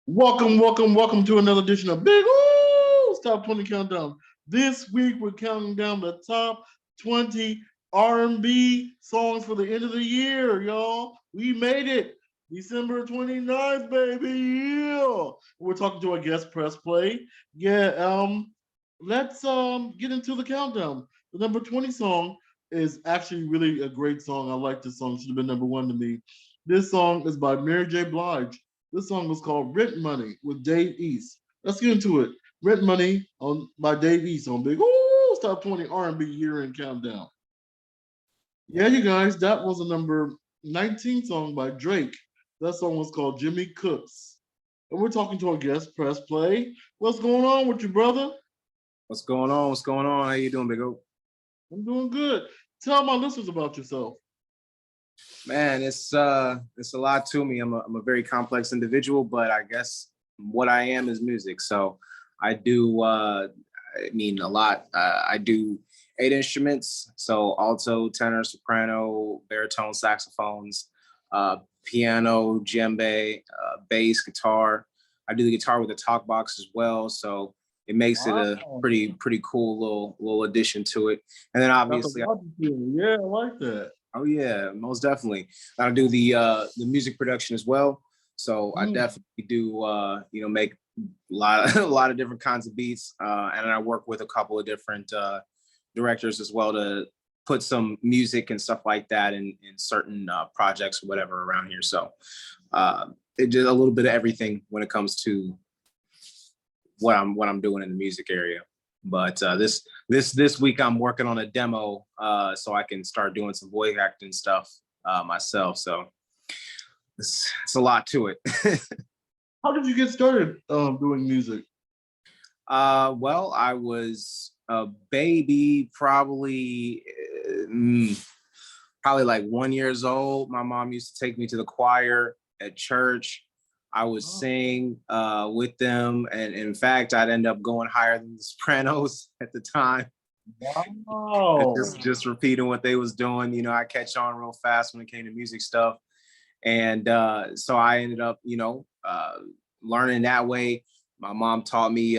Welcome to another edition of Big O's Top 20 Countdown. This week we're counting down the top 20 R&B songs for the end of the year, y'all. We made it. December 29th, baby. Yeah. We're talking to our guest press play. Let's get into the countdown. The number 20 song is actually really a great song. I like this song. Should have been number one to me. This song is by Mary J. Blige. This song was called Rent Money with Dave East. Let's get into it. Rent Money on by Dave East on Big Ooh Top 20 R&B Year End Countdown. Yeah, you guys, that was a number 19 song by Drake. That song was called Jimmy Cooks. And we're talking to our guest, Press Play. What's going on with you, brother? What's going on? What's going on? How you doing, Big O? I'm doing good. Tell my listeners about yourself. Man, it's a lot to me. I'm a very complex individual, but I guess what I am is music. So I do a lot. I do 8 instruments, so alto, tenor, soprano, baritone, saxophones, piano, djembe, bass, guitar. I do the guitar with a talk box as well, so it makes it a Wow. pretty cool little addition to it. And then That's a obviously lot to do. Yeah, I like that. oh yeah, most definitely. I do the music production as well. So I Mm. definitely do make a lot a lot of different kinds of beats, and I work with a couple of different directors as well to put some music and stuff like that in certain projects or whatever around here. So it did a little bit of everything when it comes to what I'm doing in the music area. But this week I'm working on a demo so I can start doing some voice acting stuff myself. So it's a lot to it. How did you get started doing music? Well, I was a baby, probably like 1 years old. My mom used to take me to the choir at church. I would Oh, sing with them, and in fact, I'd end up going higher than the Sopranos at the time. wow. Just repeating what they was doing. I catch on real fast when it came to music stuff, and so I ended up, learning that way. My mom taught me,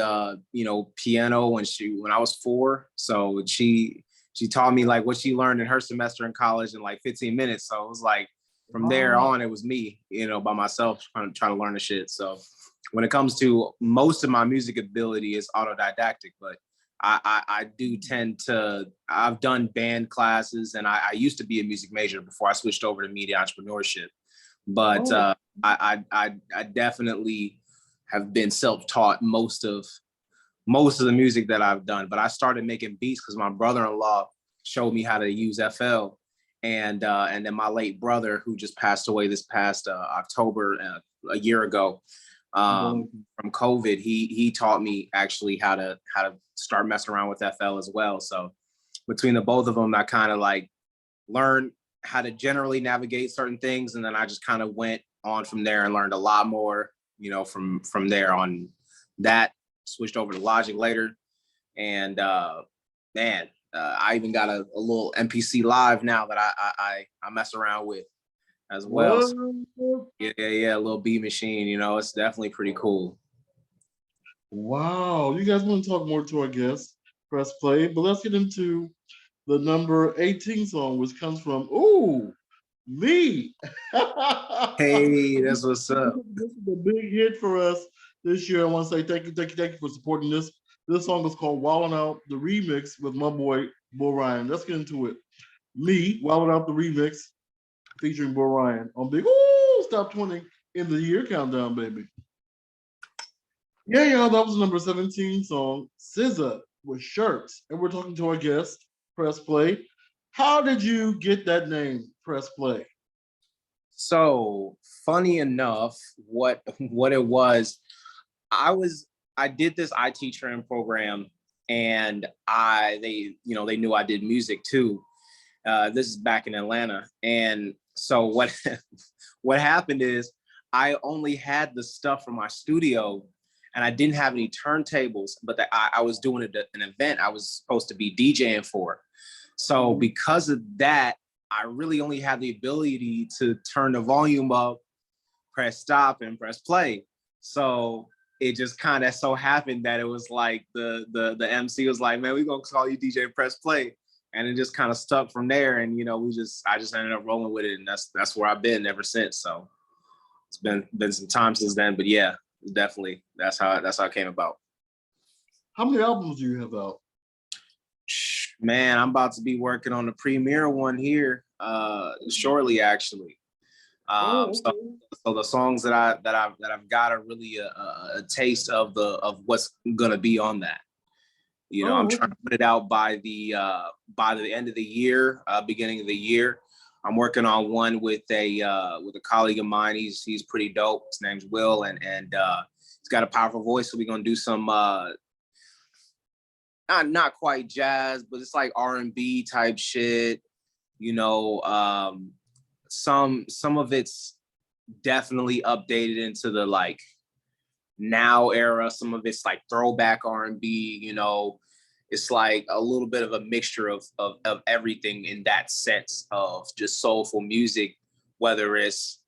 piano when I was 4. So she taught me like what she learned in her semester in college in like 15 minutes. So it was like from there Wow. on, it was me, by myself trying to learn the shit. So when it comes to most of my music ability is autodidactic, but I do tend to, I've done band classes, and I used to be a music major before I switched over to media entrepreneurship. But Oh, I definitely have been self-taught most of the music that I've done. But I started making beats because my brother-in-law showed me how to use FL, and then my late brother, who just passed away this past October, a year ago, well, from COVID, he taught me actually how to start messing around with FL as well. So between the both of them, I kind of like learned how to generally navigate certain things, and then I just kind of went on from there and learned a lot more, from there on. That switched over to Logic later, and man, I even got a little MPC Live now that I mess around with as well. what? So yeah, a little B machine. It's definitely pretty cool. Wow. You guys want to talk more to our guest? Press play. But let's get into the number 18 song, which comes from Me. Hey, this, that's what's up. this is a big hit for us this year. I want to say thank you for supporting this. This song is called Wildin' Out, the remix with my boy, Bo Ryan. Let's get into it. Me, Wildin' Out, the remix featuring Bo Ryan on Big Top 20 in the year countdown, baby. Yeah, y'all, that was the number 17 song, SZA with Shirts. And we're talking to our guest, Press Play. How did you get that name, Press Play? So funny enough, what it was, I was I did this IT training program, and they knew I did music too. This is back in Atlanta, and so what what happened is I only had the stuff from my studio, and I didn't have any turntables, but I was doing an event I was supposed to be DJing for. So Mhm. because of that, I really only had the ability to turn the volume up, press stop, and press play. So it just kind of so happened that it was like the MC was like, man, we gonna call you DJ Press Play. And it just kind of stuck from there. And I just ended up rolling with it. And that's where I've been ever since. So it's been some time since then. But yeah, definitely that's how it came about. How many albums do you have out? Man, I'm about to be working on the premiere one here shortly, actually. Okay. So the songs that I've got are really a taste of what's gonna be on that. I'm trying to put it out by the end of the year, beginning of the year. I'm working on one with a colleague of mine. He's pretty dope. His name's Will, and he's got a powerful voice. So we're gonna do some not quite jazz, but it's like R&B type shit. Some of it's definitely updated into the like now era. Some of it's like throwback R&B. It's like a little bit of a mixture of everything in that sense of just soulful music, whether it's,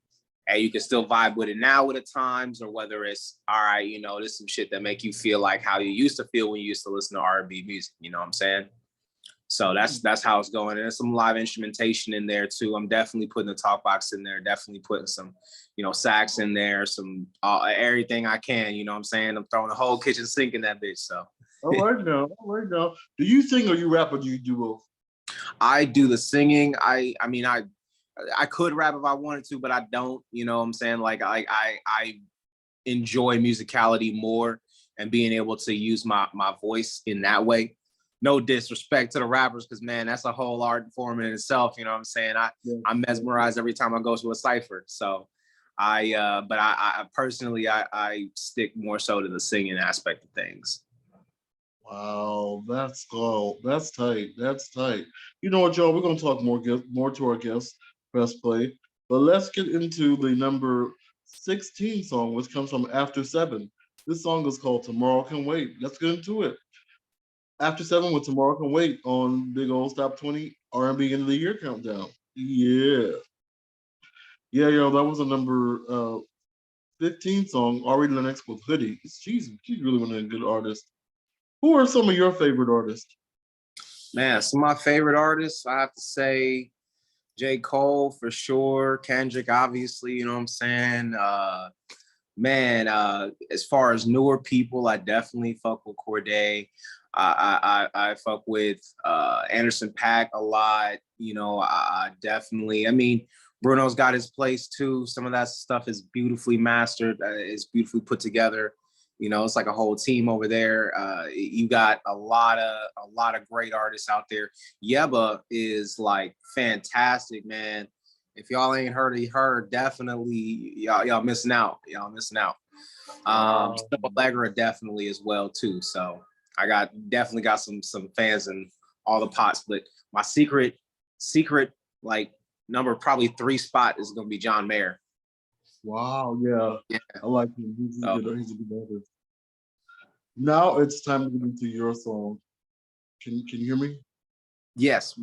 hey, you can still vibe with it now with the times, or whether it's, all right, there's some shit that make you feel like how you used to feel when you used to listen to R&B music, you know what I'm saying? So that's how it's going. And there's some live instrumentation in there too. I'm definitely putting the talk box in there, definitely putting some, sax in there, some everything I can, you know what I'm saying? I'm throwing the whole kitchen sink in that bitch, so. All right now. Do you sing or you rap, or do you do both? I do the singing. I could rap if I wanted to, but I don't, you know what I'm saying? Like I enjoy musicality more and being able to use my voice in that way. No disrespect to the rappers, because man, that's a whole art form in itself. You know what I'm saying? I'm mesmerized every time I go to a cipher. So but I personally, I stick more so to the singing aspect of things. Wow, that's tight. That's tight. You know what, y'all? We're gonna talk more to our guests, Press Play. But let's get into the number 16 song, which comes from After Seven. This song is called Tomorrow Can Wait. Let's get into it. After Seven with Tomorrow Can Wait on Big Old Top 20 R&B End of the Year Countdown. Yeah. Yeah, yo, that was a number 15 song, Ari Lennox with Hoodie. She's really one of the good artists. Who are some of your favorite artists? Man, some of my favorite artists, I have to say J. Cole for sure, Kendrick, obviously, you know what I'm saying? As far as newer people, I definitely fuck with Cordae. I fuck with Anderson .Paak a lot. I definitely, Bruno's got his place too. Some of that stuff is beautifully mastered. It's beautifully put together. It's like a whole team over there. You got a lot of great artists out there. Yebba is like fantastic, man. If y'all ain't heard of her, definitely y'all missing out. Y'all missing out. Allegra definitely as well too. So I definitely got some fans in all the pots. But my secret like number probably 3 spot is gonna be John Mayer. Wow, yeah. I like him. He's a good artist. Now it's time to get into your song. Can you hear me? Yes.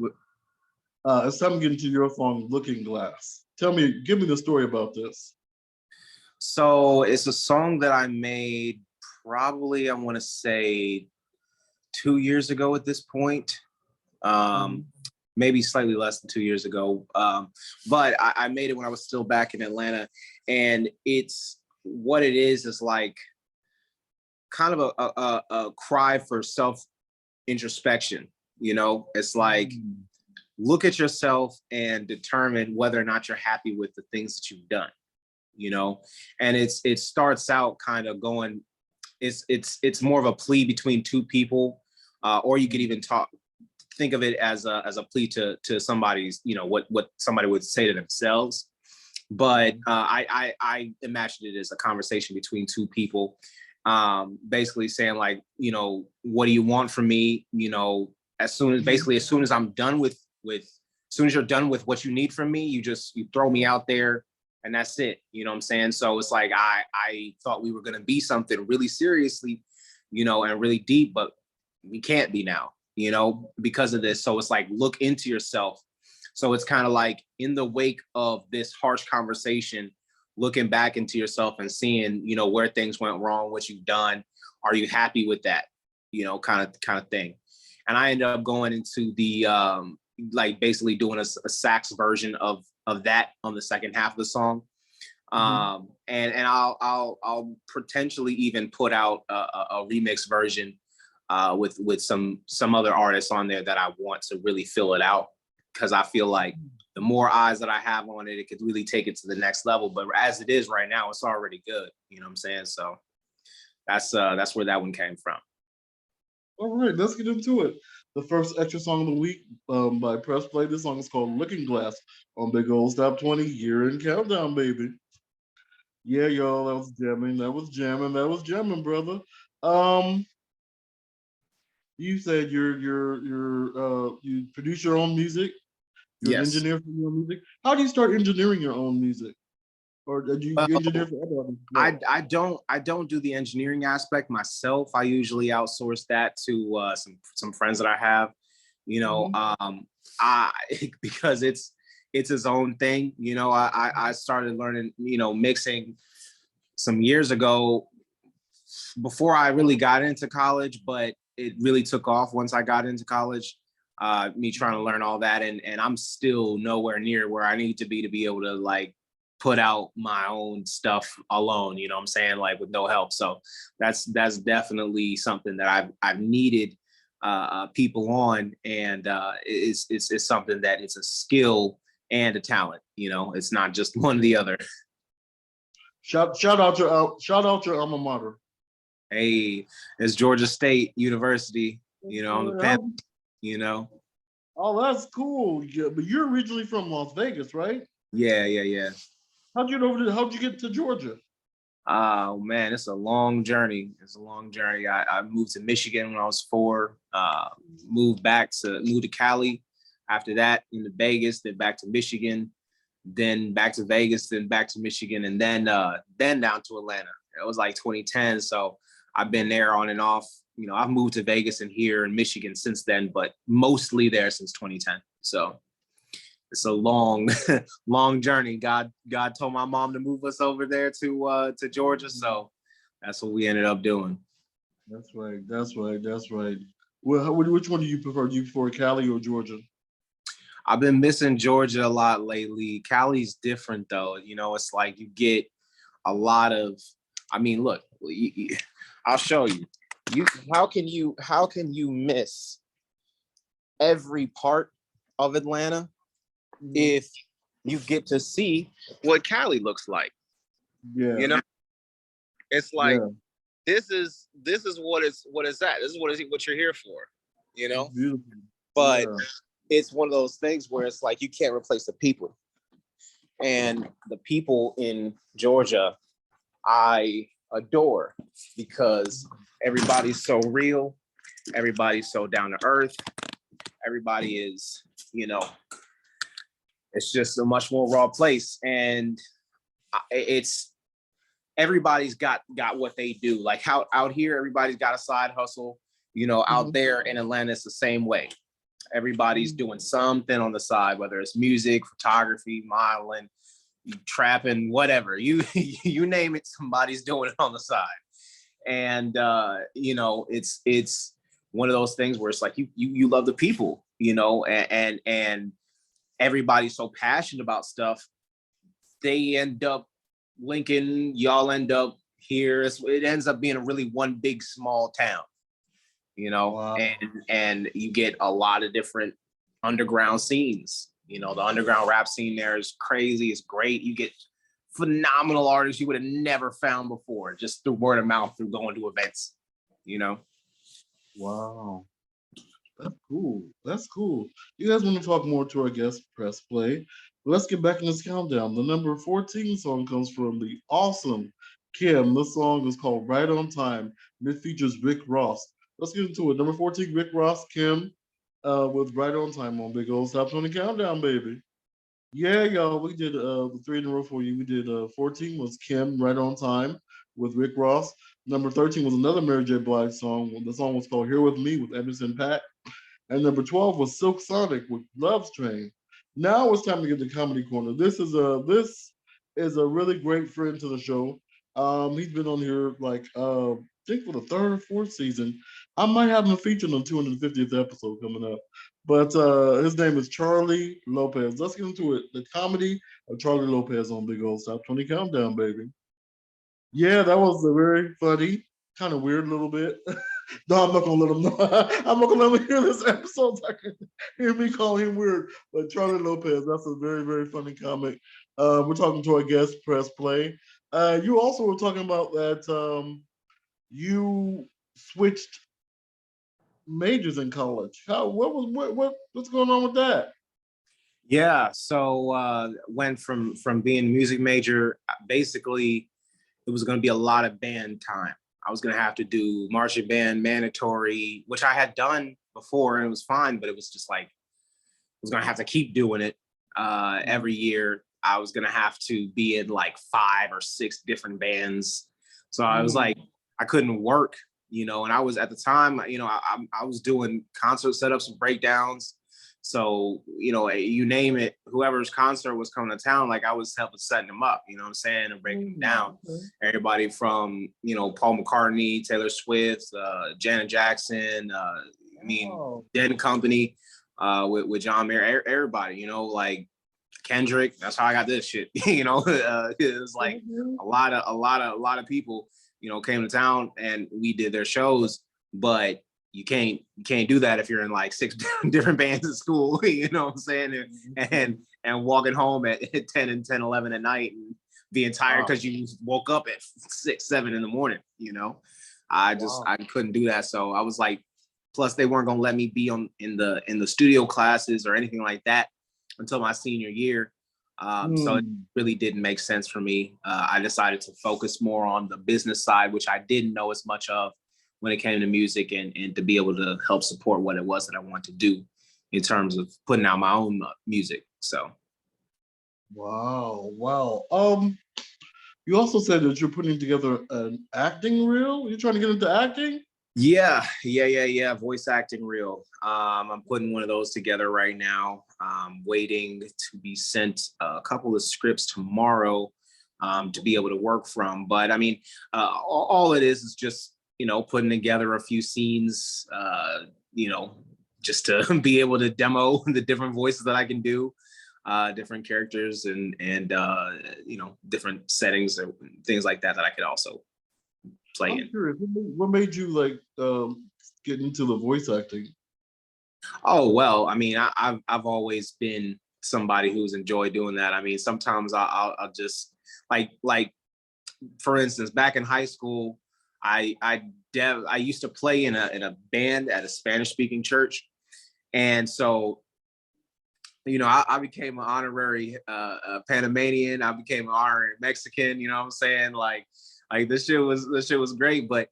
It's time to get into your song, Looking Glass. Give me the story about this. So it's a song that I made probably, I want to say 2 years ago at this point. Maybe slightly less than 2 years ago. But I made it when I was still back in Atlanta. And it's what it is like kind of a cry for self-introspection. It's like, look at yourself and determine whether or not you're happy with the things that you've done, and it starts out kind of going, it's more of a plea between two people, or you could even think of it as a plea to somebody's, what somebody would say to themselves. But I imagined it as a conversation between two people, basically saying like, what do you want from me? As soon as I'm done as soon as you're done with what you need from me, you throw me out there and that's it. You know what I'm saying? So it's like, I thought we were going to be something really seriously, and really deep, but we can't be now, because of this. So it's like, look into yourself. So it's kind of like in the wake of this harsh conversation, looking back into yourself and seeing, you know, where things went wrong, what you've done. Are you happy with that? You know, kind of thing. And I ended up going into the like basically doing a sax version of that on the second half of the song. And I'll potentially even put out a remix version with some other artists on there that I want to really fill it out, because I feel like the more eyes that I have on it, it could really take it to the next level. But as it is right now, it's already good. You know what I'm saying? So that's where that one came from. All right, let's get into it. The first extra song of the week by Press Play. This song is called Looking Glass on Big Old Top 20 Year-End Countdown, baby. Yeah, y'all, that was jamming. That was jamming. That was jamming, brother. You said you produce your own music. You're an Yes. engineer for your own music. How do you start engineering your own music? Or did you engineer for other artists? I don't do the engineering aspect myself. I usually outsource that to some friends that I have. You know, I because it's its own thing. You know, I started learning, you know, mixing some years ago before I really got into college, but it really took off once I got into college. Me trying to learn all that, and I'm still nowhere near where I need to be able to like put out my own stuff alone, you know what I'm saying, like with no help. So that's definitely something that I've needed people on, and it's something that it's a skill and a talent, you know, it's not just one or the other. Shout out your alma mater. Hey, it's Georgia State University, you know, on the pen, you know. Oh, that's cool. Yeah, but you're originally from Las Vegas, right? Yeah. How'd you get to Georgia? Oh man, it's a long journey. It's a long journey. I moved to Michigan when I was 4. Moved to Cali. After that, into Vegas, then back to Michigan, then back to Vegas, then back to Michigan, and then down to Atlanta. It was like 2010. So I've been there on and off. You know, I've moved to Vegas and here in Michigan since then, but mostly there since 2010. So it's a long, long journey. God told my mom to move us over there to Georgia, so that's what we ended up doing. That's right. Well, which one do you prefer? Do you prefer Cali or Georgia? I've been missing Georgia a lot lately. Cali's different though. You know, it's like you get a lot of. I mean, look, I'll show you. How can you miss every part of Atlanta if you get to see what Cali looks like? Yeah. You know, it's like, yeah. this is what it's at. This is what you're here for, you know? Beautiful. But it's one of those things where it's like you can't replace the people. And the people in Georgia, I adore, because everybody's so real, everybody's so down to earth, everybody is, you know, it's just a much more raw place, and it's everybody's got what they do. Like how out here, everybody's got a side hustle. You know, out there in Atlanta, it's the same way. Everybody's doing something on the side, whether it's music, photography, modeling, trapping, whatever. You name it, somebody's doing it on the side. And you know, it's one of those things where it's like you love the people, you know, and everybody's so passionate about stuff. They end up linking, y'all end up here. It ends up being a really one big small town, you know. Wow. And you get a lot of different underground scenes. You know, the underground rap scene there is crazy. It's great. You get phenomenal artists you would have never found before, just through word of mouth, through going to events, you know. Wow. That's cool. You guys want to talk more to our guest, Press Play. Let's get back in this countdown. The number 14 song comes from the awesome Kim. This song is called Right on Time, and it features Rick Ross. Let's get into it. Number 14, Rick Ross, Kim, with Right on Time on Big Old Top 20 Countdown, baby. Yeah, y'all, we did the 3 in a row for you. We did 14 was Kim, Right on Time with Rick Ross. Number 13 was another Mary J. Blige song. The song was called Here With Me with Emerson .Paak. And number 12 was Silk Sonic with Love's Train. Now it's time to get the comedy corner. This is a really great friend to the show. He's been on here like I think for the third or fourth season. I might have him featured on 250th episode coming up. But his name is Charlie Lopez. Let's get into it. The comedy of Charlie Lopez on Big Old Top 20 Countdown, baby. Yeah, that was a very funny, kind of weird little bit. No, I'm not gonna let him know. I'm not gonna let him hear this episode so I can hear me call him weird. But Charlie Lopez, that's a very, very funny comic. We're talking to our guest, Press Play. You also were talking about that you switched majors in college. What's going on with that? Yeah, so went from being a music major, basically it was going to be a lot of band time. I was going to have to do marching band mandatory, which I had done before and it was fine, but it was just like, I was going to have to keep doing it every year. I was going to have to be in like 5 or 6 different bands. So I was like, I couldn't work, you know, and I was at the time, you know, I was doing concert setups and breakdowns. So, you know, you name it, whoever's concert was coming to town, like I was helping setting them up, you know what I'm saying, and breaking them down. Everybody from, you know, Paul McCartney, Taylor Swift, Janet Jackson, Dead and Company, with John Mayer, everybody, you know, like Kendrick. That's how I got this shit. You know, it was like a lot of people, you know, came to town and we did their shows, but you can't do that if you're in like 6 different bands at school, you know what I'm saying? And walking home at 11 at night and being tired because you woke up at 6, 7 in the morning, you know? I couldn't do that. So I was like, plus they weren't gonna let me be in the studio classes or anything like that until my senior year. So it really didn't make sense for me. I decided to focus more on the business side, which I didn't know as much of when it came to music, and to be able to help support what it was that I wanted to do in terms of putting out my own music. So. Wow. You also said that you're putting together an acting reel. You're trying to get into acting? Yeah. Voice acting reel. I'm putting one of those together right now. Waiting to be sent a couple of scripts tomorrow to be able to work from. But I mean, all it is just, you know, putting together a few scenes, you know, just to be able to demo the different voices that I can do, different characters and you know, different settings or things like that I could also play in. Curious, what made you like get into the voice acting? Oh, well, I mean, I've always been somebody who's enjoyed doing that. I mean, sometimes I'll just like for instance, back in high school, I used to play in a band at a Spanish speaking church, and so, you know, I became an honorary Panamanian. I became an honorary Mexican. You know what I'm saying? Like this shit was great, but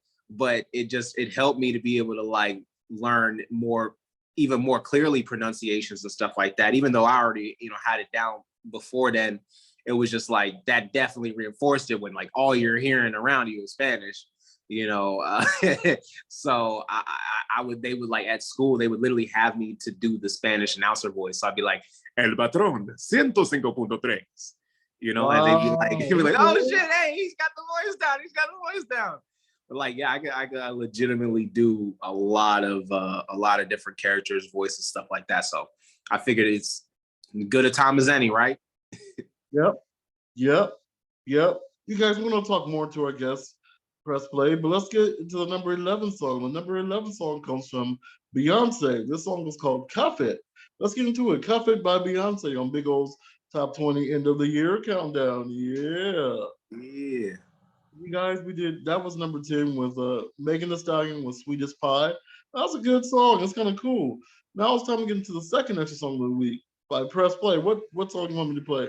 it helped me to be able to like learn even more clearly pronunciations and stuff like that. Even though I already, you know, had it down before then, it was just like that definitely reinforced it when like all you're hearing around you is Spanish, you know. So they would like at school, they would literally have me to do the Spanish announcer voice. So I'd be like, El Patrón, 105.3. You know, and they'd be like, oh shit, hey, he's got the voice down. But like, yeah, I could legitimately do a lot of different characters, voices, stuff like that. So I figured it's good a time as any, right? Yep. You guys, we're gonna talk more to our guests, Press Play, but let's get into the number 11 song. The number 11 song comes from Beyonce. This song is called Cuff It. Let's get into it. Cuff It by Beyonce on Big O's Top 20 End of the Year Countdown. Yeah. You guys, that was number 10 with Megan Thee Stallion with Sweetest Pie. That was a good song. It's kind of cool. Now it's time to get into the second extra song of the week by Press Play. What song do you want me to play?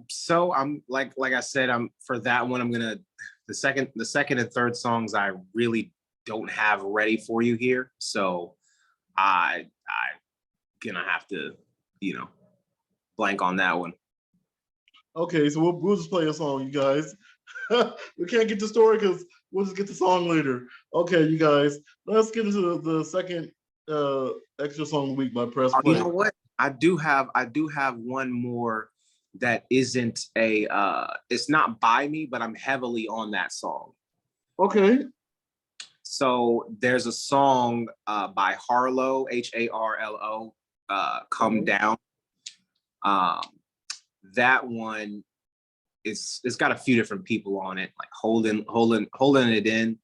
So I'm like I said, I'm for that one. I'm gonna the second and third songs I really don't have ready for you here. So I gonna have to, you know, blank on that one. Okay, so we'll just play a song, you guys. We can't get the story because we'll just get the song later. Okay, you guys, let's get into the second extra song of the week by Press Play. You know what? I do have one more that isn't a it's not by me, but I'm heavily on that song. Okay. So there's a song by Harlow, Harlo, Come Down. That one it's got a few different people on it, like holding it in,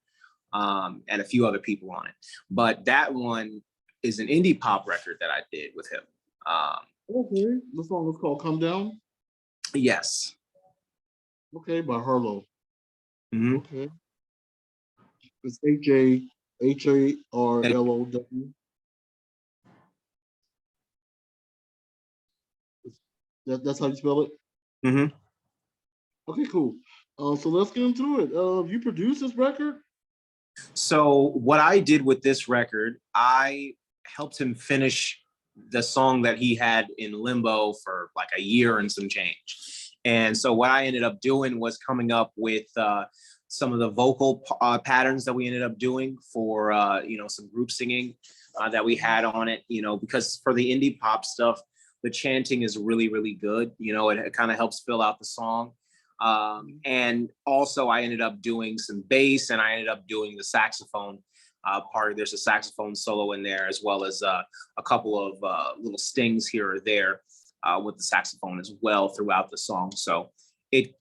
and a few other people on it. But that one is an indie pop record that I did with him. Okay. The song is called Come Down. Yes. Okay, by Harlow. Mm-hmm. Okay. It's Harlow. That's how you spell it? Mm-hmm. Okay, cool. So let's get into it. You produced this record? So what I did with this record, I helped him finish the song that he had in limbo for like a year and some change. And so what I ended up doing was coming up with some of the vocal patterns that we ended up doing for some group singing that we had on it. Because for the indie pop stuff, the chanting is really, really good. It kind of helps fill out the song. And also I ended up doing some bass, and I ended up doing the saxophone part. There's a saxophone solo in there, as well as a couple of little stings here or there with the saxophone as well throughout the song. So it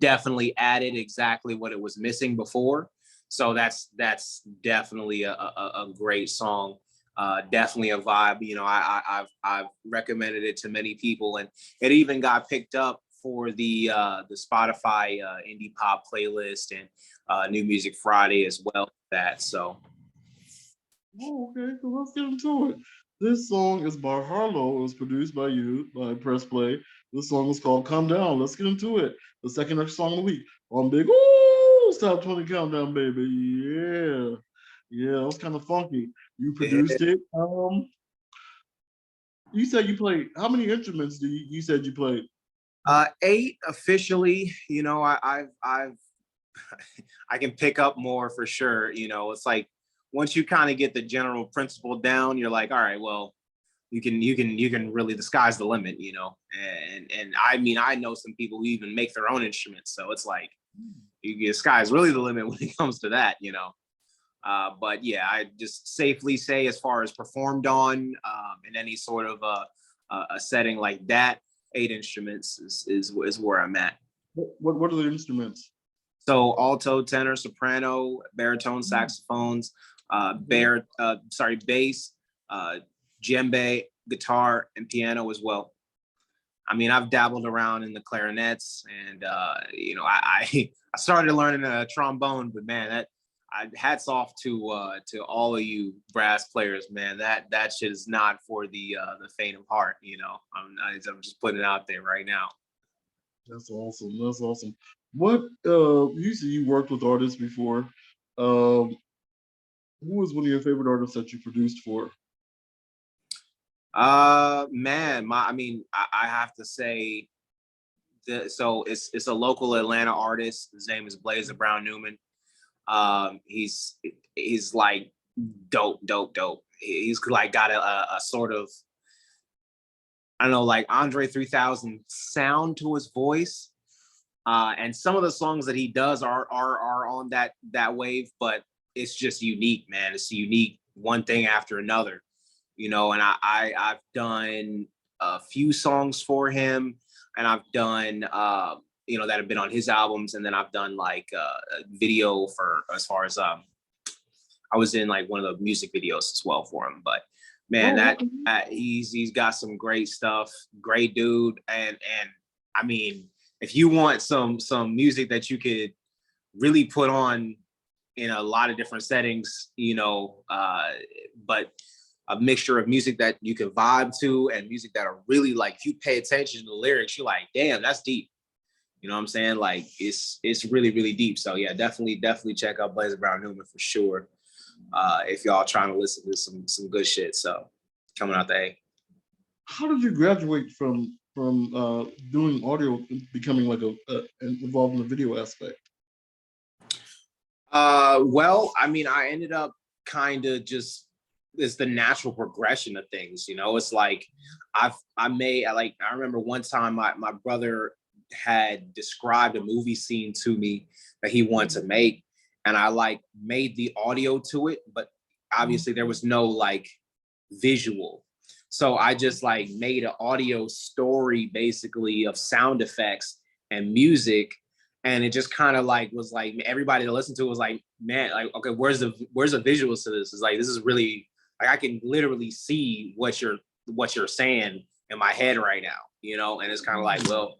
definitely added exactly what it was missing before. So that's definitely a great song. Definitely a vibe. I've recommended it to many people, and it even got picked up for the Spotify indie pop playlist and New Music Friday as well. Oh, okay. So let's get into it. This song is by Harlow. It was produced by you, by Press Play. This song is called Calm Down. Let's get into it. The second extra song of the week on Big Ooh Top 20 Countdown, baby. Yeah. Yeah, it was kind of funky. You produced it. You said you played, how many instruments you said you played? 8 officially. I've I can pick up more for sure. It's like once you kind of get the general principle down, you're like, all right, well, you can really, the sky's the limit. And I mean, I know some people who even make their own instruments, so it's like the sky's really the limit when it comes to that. But yeah, I just safely say, as far as performed on in any sort of a setting like that, 8 instruments is where I'm at. What are the instruments? So alto, tenor, soprano, baritone saxophones, bass, djembe, guitar, and piano as well. I mean, I've dabbled around in the clarinets, and I started learning a trombone, but man, hats off to all of you brass players, man. That shit is not for the faint of heart. I'm just putting it out there right now. That's awesome. That's awesome. What you said you worked with artists before. Who was one of your favorite artists that you produced for? Man, I have to say so it's a local Atlanta artist. His name is Blazer Brown Newman. He's like dope. He's like got a sort of, I don't know, like Andre 3000 sound to his voice. And some of the songs that he does are on that wave, but it's just unique, man. It's unique, one thing after another. And I've done a few songs for him, and I've done that have been on his albums, and then I've done like a video for, as far as I was in like one of the music videos as well for him. But man, he's got some great stuff, great dude, and I mean, if you want some music that you could really put on in a lot of different settings, but a mixture of music that you can vibe to and music that are really like, if you pay attention to the lyrics, you're like, damn, that's deep. You know what I'm saying? Like it's really, really deep. So yeah, definitely check out Blazer Brown Newman for sure. If y'all trying to listen to some good shit. So coming out the A. How did you graduate from doing audio, becoming like involved in the video aspect? Well, I mean, I ended up kind of just it's the natural progression of things. You know, it's like I remember one time my brother had described a movie scene to me that he wanted to make, and I like made the audio to it, but obviously there was no like visual. So I just like made an audio story basically of sound effects and music. And it just kind of like was like everybody to listen to it was like, man, like, okay, where's the visuals to this? It's like, this is really like I can literally see what you're saying in my head right now, you know? And it's kind of like, well,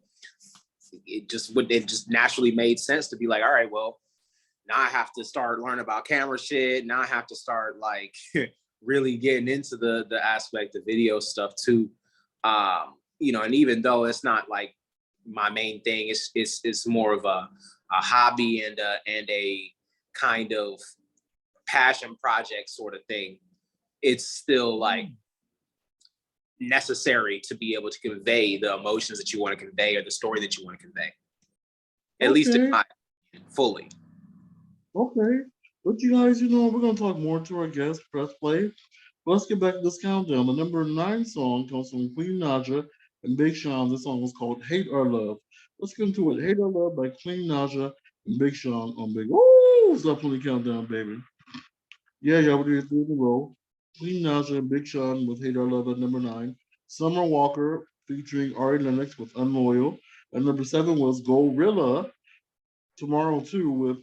it just naturally made sense to be like, all right, well, now I have to start learning about camera shit. Now I have to start like really getting into the aspect of video stuff too. You know, and even though it's not like my main thing, it's more of a hobby and a kind of passion project sort of thing. It's still like necessary to be able to convey the emotions that you want to convey or the story that you want to convey. At least in my opinion, fully. Okay. But you guys, you know, we're gonna talk more to our guest, Press Play. But let's get back to this countdown. The number 9 song comes from Queen Naija and Big Sean. This song was called Hate or Love. Let's get into it. Hate or Love by Queen Naija and Big Sean on Big. Woo! It's up on the countdown, baby. Yeah, yeah, we're doing in a row. Queen Naija and Big Sean with Hate or Love at number 9. Summer Walker featuring Ari Lennox with Unloyal. And number 7 was Gorilla Tomorrow 2 with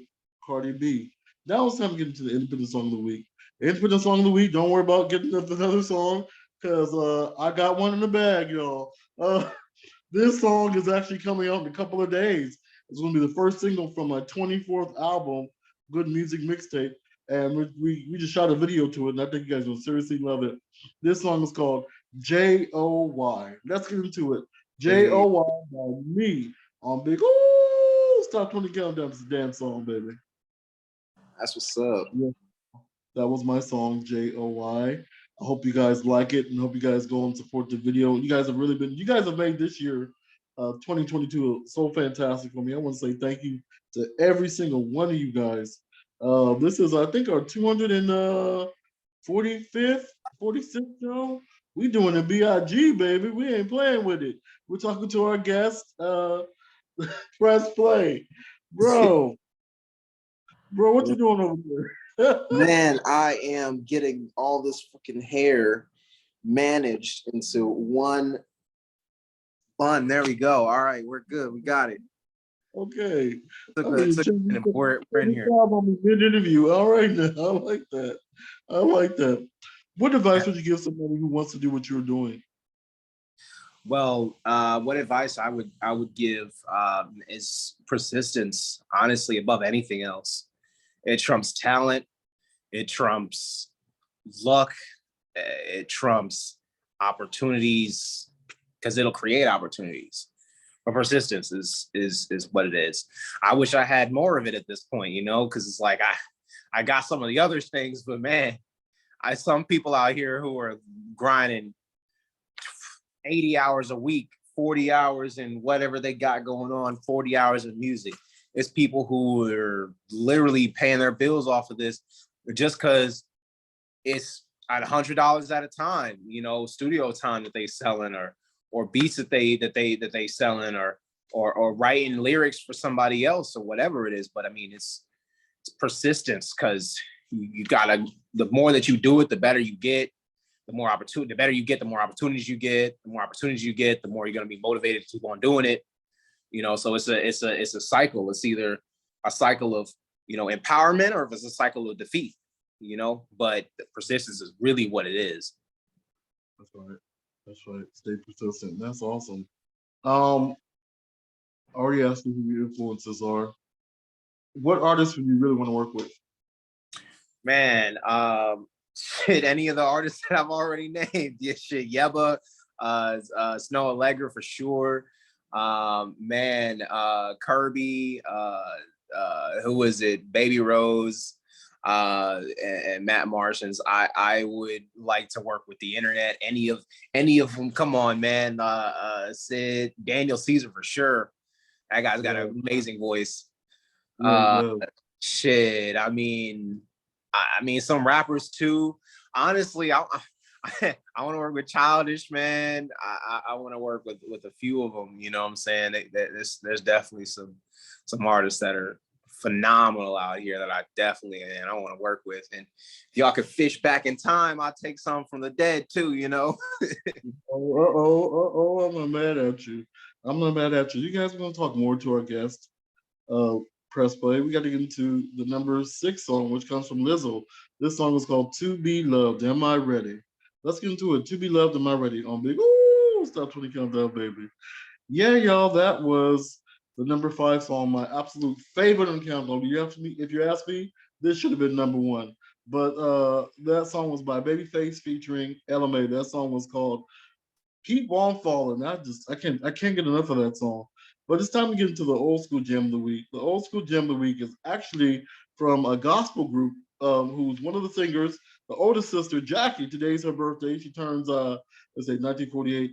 Cardi B. Now it's time to get into the Independent Song of the Week. Independent Song of the Week, don't worry about getting another song, because I got one in the bag, y'all. This song is actually coming out in a couple of days. It's going to be the first single from my 24th album, Good Music Mixtape. And we just shot a video to it, and I think you guys will seriously love it. This song is called J-O-Y. Let's get into it. J-O-Y by me on Big. Ooh, stop 20 countdown. This damn song, baby. That's what's up. Yeah, that was my song, J-O-Y. I hope you guys like it and hope you guys go and support the video. You guys have made this year, 2022, so fantastic for me. I want to say thank you to every single one of you guys. This is, I think, our 245th, 46th show. We doing a BIG, baby. We ain't playing with it. We're talking to our guest, Press Play. Bro, what you doing over there? Man, I am getting all this fucking hair managed into one bun. There we go. All right, we're good. We got it. Okay. We're in here. Good interview. All right now. I like that. I like that. What advice would you give somebody who wants to do what you're doing? Well, what advice I would give is persistence, honestly, above anything else. It trumps talent. It trumps luck. It trumps opportunities because it'll create opportunities. But persistence is what it is. I wish I had more of it at this point, you know, because it's like I got some of the other things, but man, some people out here who are grinding 80 hours a week, 40 hours and whatever they got going on, 40 hours of music. It's people who are literally paying their bills off of this just because it's at $100 at a time, you know, studio time that they selling or beats that they selling or writing lyrics for somebody else or whatever it is. But I mean, it's persistence because you gotta, the more that you do it, the better you get. The better you get, the more opportunities you get. The more opportunities you get, the more you're gonna be motivated to keep on doing it. You know, so it's a cycle. It's either a cycle of, you know, empowerment or if it's a cycle of defeat, you know, but persistence is really what it is. That's right. That's right. Stay persistent. That's awesome. I already asked you who your influences are. What artists would you really want to work with? Man, shit, any of the artists that I've already named. Yeah, shit, Yebba, Snow Allegra for sure. Man, Kirby, who was it? Baby Rose, and Matt Martians. I would like to work with the internet. Any of them. Come on, man. Sid, Daniel Caesar for sure. That guy's got an amazing voice. Shit. I mean, some rappers too. honestly, I want to work with Childish, man. I want to work with a few of them. You know what I'm saying? There's definitely some artists that are phenomenal out here that I definitely and I want to work with. And if y'all could fish back in time, I'll take some from the dead too. You know. I'm not mad at you. I'm not mad at you. You guys are gonna talk more to our guest. Press play. We got to get into the number 6 song, which comes from Lizzo. This song is called "To Be Loved." Am I ready? Let's get into it. "To Be Loved." Am I ready? On big. Ooh, stop 20 countdown, baby. Yeah, y'all. That was the number 5 song, my absolute favorite on countdown. If you ask me, this should have been number 1. But that song was by Babyface featuring LMA. That song was called "Keep On Falling." I can't get enough of that song. But it's time to get into the old school gem of the week. The old school gem of the week is actually from a gospel group who's one of the singers, the oldest sister, Jackie. Today's her birthday. She turns let's say 1948.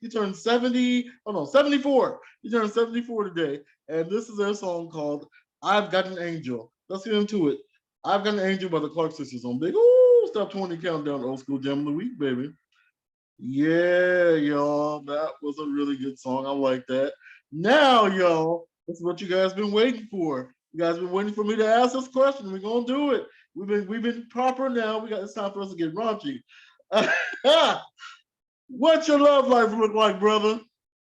He turned 70, oh no, 74. He turned 74 today. And this is their song called "I've Got an Angel." Let's get into it. "I've Got an Angel" by the Clark Sisters on big. Ooh, stop 20 countdown, old school gem of the week, baby. Yeah, y'all, that was a really good song. I like that. Now, y'all, this is what you guys been waiting for. You guys been waiting for me to ask this question. We're gonna do it. We've been proper now. It's time for us to get raunchy. What's your love life look like, brother?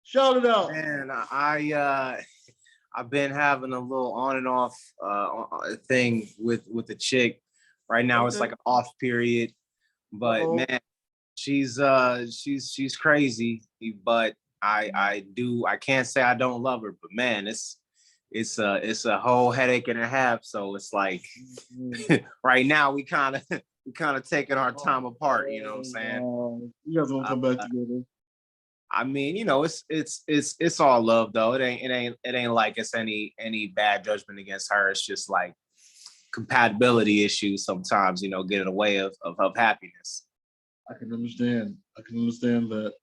Shout it out. Man, I've been having a little on and off thing with the chick. Right now, it's Okay. like an off period, but Uh-oh. man, she's crazy. But I can't say I don't love her. But man, it's a whole headache and a half. So it's like right now we kind of taking our time apart. You know what I'm saying? You guys gonna come back Uh, together. I mean, it's all love though. It ain't like it's any bad judgment against her. It's just like compatibility issues sometimes, get in the way of happiness. I can understand. I can understand that.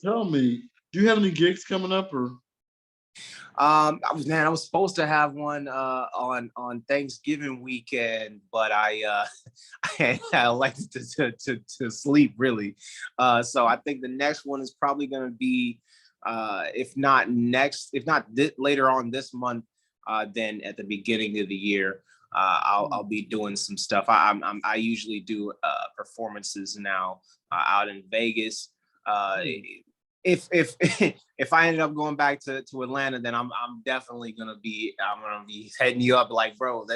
Tell me, do you have any gigs coming up or? I was supposed to have one on Thanksgiving weekend, but I elected to sleep really. So I think the next one is probably going to be if not later on this month, then at the beginning of the year. I'll be doing some stuff. I usually do performances now out in Vegas. If if I ended up going back to Atlanta, then I'm definitely gonna be heading you up like, bro,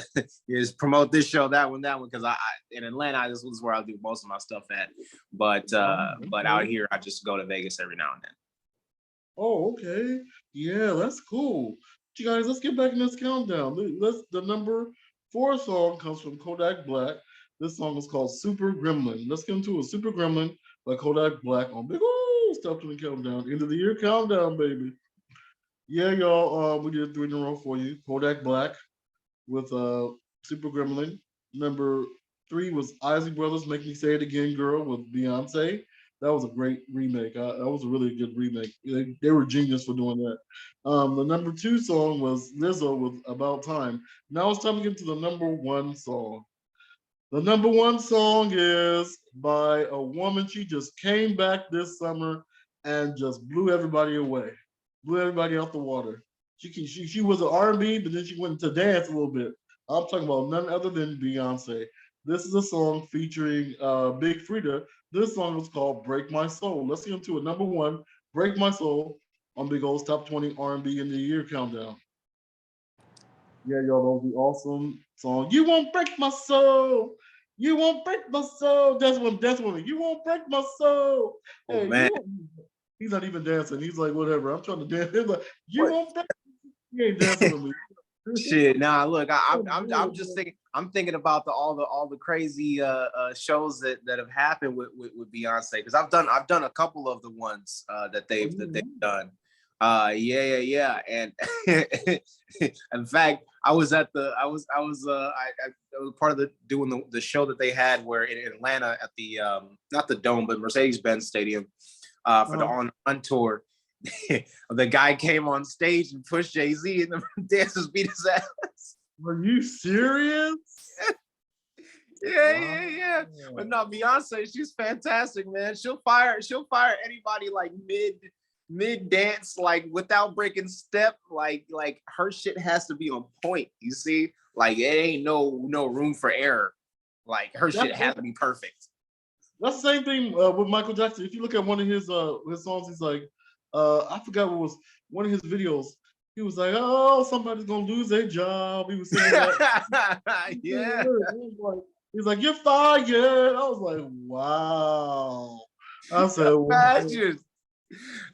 just promote this show, that one, because I in Atlanta this was where I do most of my stuff at. But out here I just go to Vegas every now and then. Oh, okay. Yeah, that's cool. You guys, let's get back in this countdown. The number 4 song comes from Kodak Black. This song is called "Super Gremlin." Let's get into a "Super Gremlin" by Kodak Black on big stuff to the countdown. End of the year countdown, baby. Yeah, y'all. We did 3 in a row for you. Kodak Black with "Super Gremlin." Number 3 was Isley Brothers "Make Me Say It Again, Girl" with Beyonce. That was a great remake. That was a really good remake. They were genius for doing that. The number 2 song was Lizzo with "About Time." Now it's time to get to the number 1 song. The number 1 song is by a woman. She just came back this summer and just blew everybody away, blew everybody off the water. She was an R&B, but then she went into dance a little bit. I'm talking about none other than Beyonce. This is a song featuring Big Frida. This song is called "Break My Soul." Let's get into it. Number 1, "Break My Soul" on Big O's Top 20 R&B in the Year countdown. Yeah, y'all, that was the awesome song. "You won't break my soul. You won't break my soul." That's one. "You won't break my soul." Oh Hey, man, he's not even dancing. He's like, whatever. I'm trying to dance. He's like, "You what won't break." He ain't dancing with me. shit? Nah, look, I'm just thinking. I'm thinking about all the crazy shows that have happened with Beyonce, because I've done a couple of the ones that they've done. Yeah, and in fact, I was part of doing the show that they had where in Atlanta at the not the Dome but Mercedes-Benz Stadium for the on tour. The guy came on stage and pushed Jay-Z, and the dancers beat his ass. Are you serious? Yeah. But no, Beyonce, she's fantastic, man. She'll fire anybody like mid dance, like without breaking step. Like her shit has to be on point. You see, like it ain't no room for error. Like her shit has to be perfect. That's the same thing with Michael Jackson. If you look at one of his songs, he's like, I forgot what was one of his videos. He was like, "Oh, somebody's gonna lose their job." He was saying that. Yeah. He's like, "You're fired." I was like, "Wow." I said, wow. Imagine.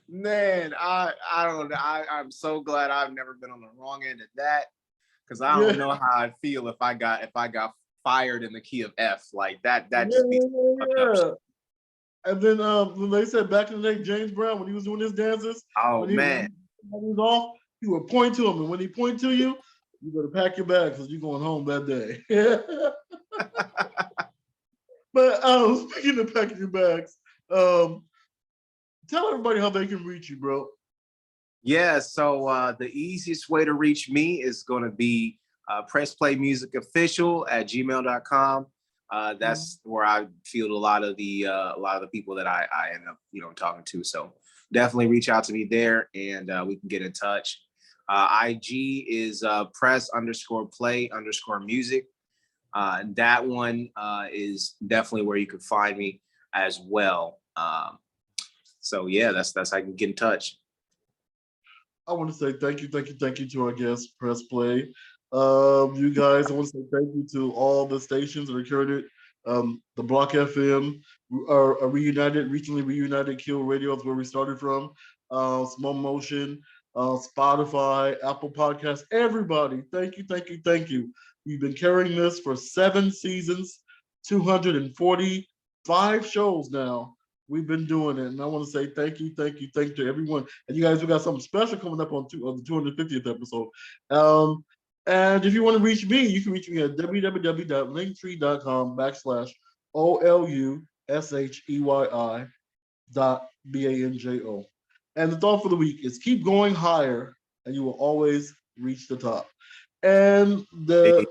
Man, I don't know. I'm so glad I've never been on the wrong end of that, because I don't know how I'd feel if I got fired in the key of F like that. That just be And then when they said back in the day, James Brown, when he was doing his dances, oh when man. he was off, he would point to him, and when he point to you, you better pack your bags because you're going home that day. But speaking of packing your bags, tell everybody how they can reach you, bro. Yeah, so the easiest way to reach me is going to be Press Play Music Official at gmail.com. That's where I field a lot of the people that I end up talking to. So definitely reach out to me there, and we can get in touch. IG is press_play_music. That one is definitely where you can find me as well. So yeah, that's how you can get in touch. I want to say thank you to our guest, Press Play. You guys, I want to say thank you to all the stations that recorded. The Block FM, are recently reunited. Kill Radio is where we started from. Small Motion, Spotify, Apple Podcasts, everybody. Thank you. We've been carrying this for 7 seasons, 245 shows now. We've been doing it, and I want to say thank you to everyone. And you guys, we got something special coming up on the 250th episode. And if you want to reach me, you can reach me at www.linktree.com/OLUSHEYI.BANJO. And the thought for the week is keep going higher, and you will always reach the top. And the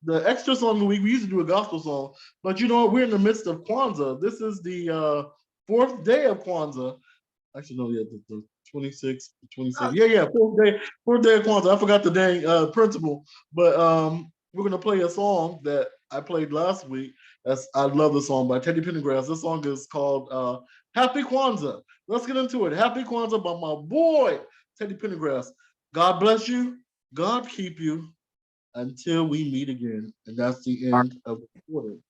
extra song of the week, we used to do a gospel song, but you know what? We're in the midst of Kwanzaa. This is the 4th day of Kwanzaa. Actually, no, yeah, the 26th, 26th. Yeah, 4th day of Kwanzaa. I forgot the dang principle, but we're gonna play a song that I played last week. I love the song by Teddy Pendergrass. This song is called Happy Kwanzaa. Let's get into it. Happy Kwanzaa by my boy Teddy Pendergrass. God bless you. God keep you until we meet again. And that's the end of the recording.